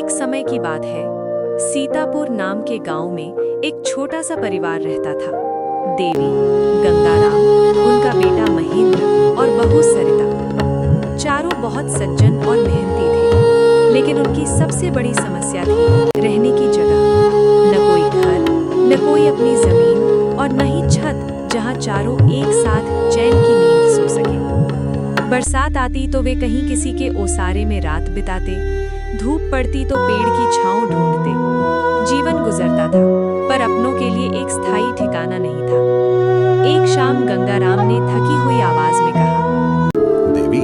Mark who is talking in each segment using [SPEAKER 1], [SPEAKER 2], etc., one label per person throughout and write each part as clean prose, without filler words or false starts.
[SPEAKER 1] एक समय की बात है। सीतापुर नाम के गांव में एक छोटा सा परिवार रहता था। देवी, गंगाराम, उनका बेटा महेंद्र और बहू सरिता। चारों बहुत सज्जन और मेहनती थे, लेकिन उनकी सबसे बड़ी समस्या थी रहने की जगह। न कोई घर, न कोई अपनी जमीन और न ही छत जहां चारों एक साथ चैन की नींद सो सके। बरसात आती तो वे कहीं किसी के ओसारे में रात बिताते, धूप पड़ती तो पेड़ की छांव ढूंढते। जीवन गुजरता था, पर अपनों के लिए एक स्थायी ठिकाना नहीं था। एक शाम गंगाराम ने थकी हुई आवाज में कहा,
[SPEAKER 2] देवी,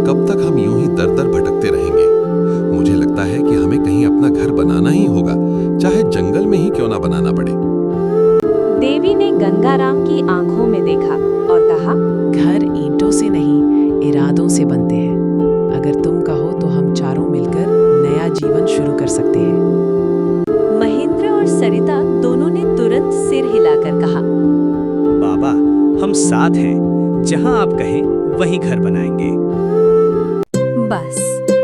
[SPEAKER 2] कब तक हम यूं ही दर-दर भटकते रहेंगे? मुझे लगता है कि हमें कहीं अपना घर बनाना ही होगा, चाहे जंगल में ही क्यों ना बनाना पड़े।
[SPEAKER 1] देवी ने गंगाराम की आंखों में देखा और कहा,
[SPEAKER 3] घर ईंटों से नहीं, इरादों से बनते हैं। अगर तुम कहो तो हम चारों मिलकर नया जीवन शुरू कर सकते हैं।
[SPEAKER 1] महेंद्र और सरिता दोनों ने तुरंत सिर हिलाकर कहा,
[SPEAKER 4] बाबा, हम साथ हैं। जहां आप कहें वहीं घर बनाएंगे।
[SPEAKER 1] बस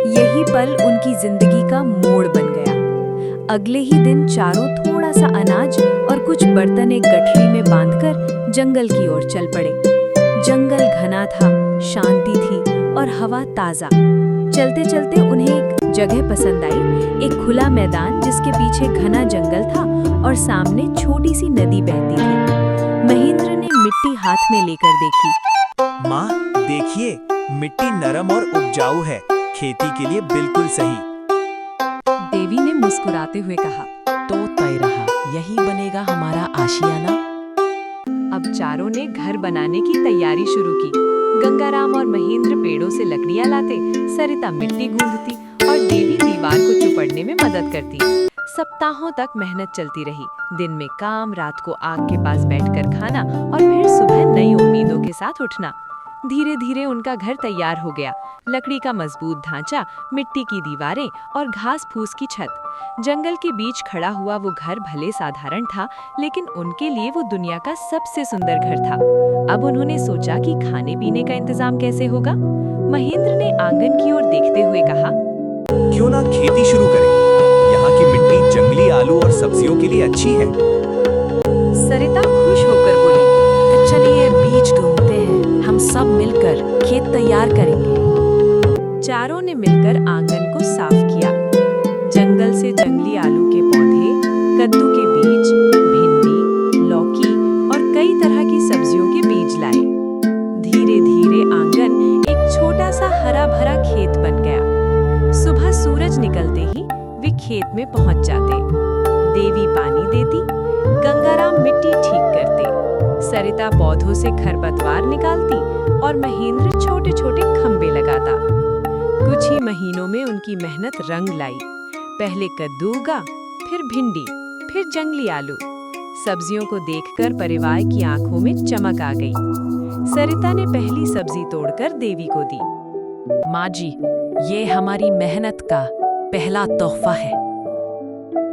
[SPEAKER 1] यही पल उनकी जिंदगी का मोड़ बन गया। अगले ही दिन चारों थोड़ा सा अनाज और कुछ बर्तन एक गठरी में बांधकर जंगल की ओर चल पड़े। जंगल घना था, शांति थी और हवा ताजा। चलते चलते उन्हें एक जगह पसंद आई, एक खुला मैदान जिसके पीछे घना जंगल था और सामने छोटी सी नदी बहती थी। महेंद्र ने मिट्टी हाथ में लेकर देखी।
[SPEAKER 4] माँ, देखिए, मिट्टी नरम और उपजाऊ है, खेती के लिए बिल्कुल सही।
[SPEAKER 1] देवी ने मुस्कुराते हुए कहा,
[SPEAKER 3] तो तय रहा, यही बनेगा हमारा आशियाना।
[SPEAKER 1] अब चारों ने घर बनाने की तैयारी शुरू की। गंगाराम और महेंद्र पेड़ों से लकड़ियां लाते, सरिता मिट्टी गूंथती और देवी दीवार को चुपड़ने में मदद करती। सप्ताहों तक मेहनत चलती रही। दिन में काम, रात को आग के पास बैठकर खाना और फिर सुबह नई उम्मीदों के साथ उठना। धीरे धीरे उनका घर तैयार हो गया। लकड़ी का मजबूत ढांचा, मिट्टी की दीवारें और घास फूस की छत। जंगल के बीच खड़ा हुआ वो घर भले साधारण था, लेकिन उनके लिए वो दुनिया का सबसे सुंदर घर था। अब उन्होंने सोचा कि खाने पीने का इंतजाम कैसे होगा। महेंद्र ने आंगन की ओर देखते हुए कहा,
[SPEAKER 4] क्यों ना खेती शुरू करें? यहाँ की मिट्टी जंगली आलू और सब्जियों के लिए अच्छी है।
[SPEAKER 1] सरिता खुश होकर बोली,
[SPEAKER 3] चलिए बीज ढूंढते हैं, हम सब मिलकर खेत तैयार करेंगे।
[SPEAKER 1] चारों ने मिलकर आंगन को साफ किया। जंगल से जंगली आलू के पौधे, कद्दू के बीज, भिंडी, लौकी और कई तरह की सब्जियों के बीज लाए। धीरे धीरे आंगन एक छोटा सा हरा भरा खेत बन गया। सुबह सूरज निकलते ही वे खेत में पहुंच जाते। देवी पानी देती, गंगाराम मिट्टी ठीक करते, सरिता पौधों से खरपतवार निकालती और महेंद्र छोटे छोटे खंबे लगाता। कुछ ही महीनों में उनकी मेहनत रंग लाई। पहले कद्दू उगा, फिर भिंडी, फिर जंगली आलू। सब्जियों को देखकर परिवार की आंखों में चमक आ गई। सरिता ने पहली सब्जी तोड़कर देवी को दी।
[SPEAKER 3] माँ जी, ये हमारी मेहनत का पहला तोहफा है।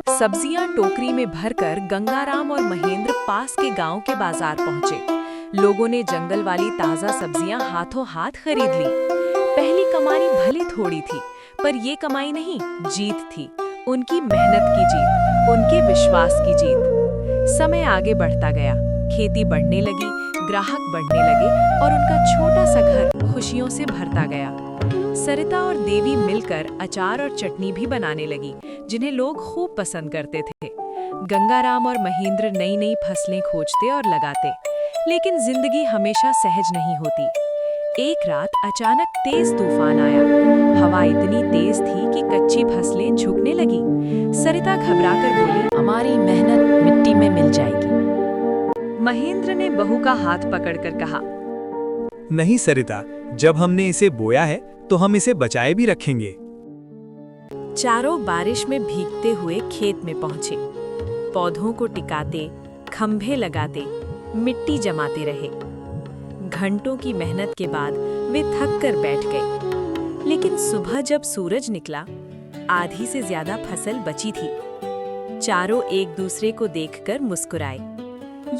[SPEAKER 1] सब्जियां टोकरी में भरकर गंगाराम और महेंद्र पास के गांव के बाजार पहुंचे। लोगों ने जंगल वाली ताजा सब्जियां हाथों हाथ खरीद ली। पहली कमाई भले थोड़ी थी, पर ये कमाई नहीं, जीत थी। उनकी मेहनत की जीत, उनके विश्वास की जीत। समय आगे बढ़ता गया, खेती बढ़ने लगी, ग्राहक बढ़ने लगे और उनका छोटा सा घर खुशियों से भरता गया। सरिता और देवी मिलकर अचार और चटनी भी बनाने लगी, जिन्हें लोग खूब पसंद करते थे। गंगाराम और महेंद्र नई नई फसलें खोजते और लगाते, लेकिन जिंदगी हमेशा सहज नहीं होती। एक रात अचानक तेज तूफान आया। हवा इतनी तेज थी कि कच्ची फसलें झुकने लगी। सरिता घबराकर बोली,
[SPEAKER 3] हमारी मेहनत मिट्टी में मिल जाएगी।
[SPEAKER 1] महेंद्र ने बहू का हाथ पकड़कर कहा,
[SPEAKER 4] नहीं सरिता, जब हमने इसे बोया है तो हम इसे बचाए भी रखेंगे।
[SPEAKER 1] चारों बारिश में भीगते हुए खेत में पहुंचे। पौधों को टिकाते, खंभे लगाते, मिट्टी जमाते रहे। घंटों की मेहनत के बाद वे थक कर बैठ गए। लेकिन सुबह जब सूरज निकला, आधी से ज्यादा फसल बची थी। चारों एक दूसरे को देखकर मुस्कुराए।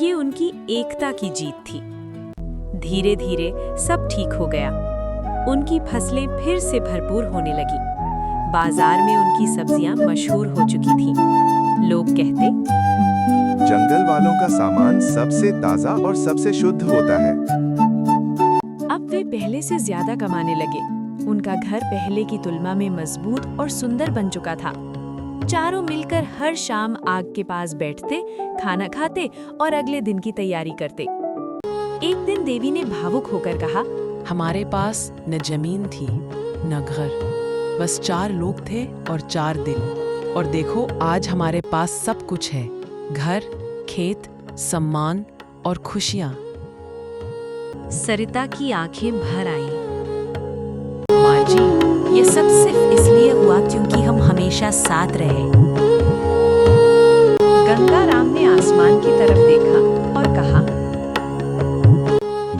[SPEAKER 1] ये उनकी एकता की जीत थी। धीरे धीरे सब ठीक हो गया। उनकी फसलें फिर से भरपूर होने लगी। बाजार में उनकी सब्जियां मशहूर हो चुकी थीं। लोग कहते,
[SPEAKER 5] जंगल वालों का सामान सबसे ताजा और सबसे शुद्ध होता है।
[SPEAKER 1] अब वे पहले से ज्यादा कमाने लगे। उनका घर पहले की तुलना में मजबूत और सुंदर बन चुका था। चारों मिलकर हर शाम आग के पास बैठते, खाना खाते और अगले दिन की तैयारी करते। एक दिन देवी ने भावुक होकर कहा,
[SPEAKER 3] हमारे पास न जमीन थी न घर, बस 4 लोग थे और 4 दिल। और देखो आज हमारे पास सब कुछ है, घर, खेत, सम्मान और खुशियाँ।
[SPEAKER 1] सरिता की आंखें भर आईं। माँ जी, ये सब सिर्फ इसलिए हुआ क्योंकि हम हमेशा साथ रहे। गंगाराम ने आसमान की तरफ देखा और कहा,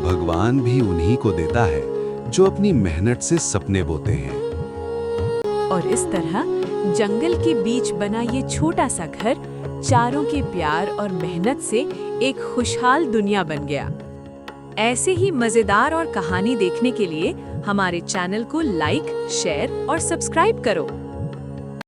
[SPEAKER 6] भगवान भी उन्हीं को देता है जो अपनी मेहनत से सपने बोते हैं।
[SPEAKER 1] और इस तरह जंगल के बीच बना ये छोटा सा घर चारों के प्यार और मेहनत से एक खुशहाल दुनिया बन गया। ऐसे ही मजेदार और कहानी देखने के लिए हमारे चैनल को लाइक, शेयर और सब्सक्राइब करो।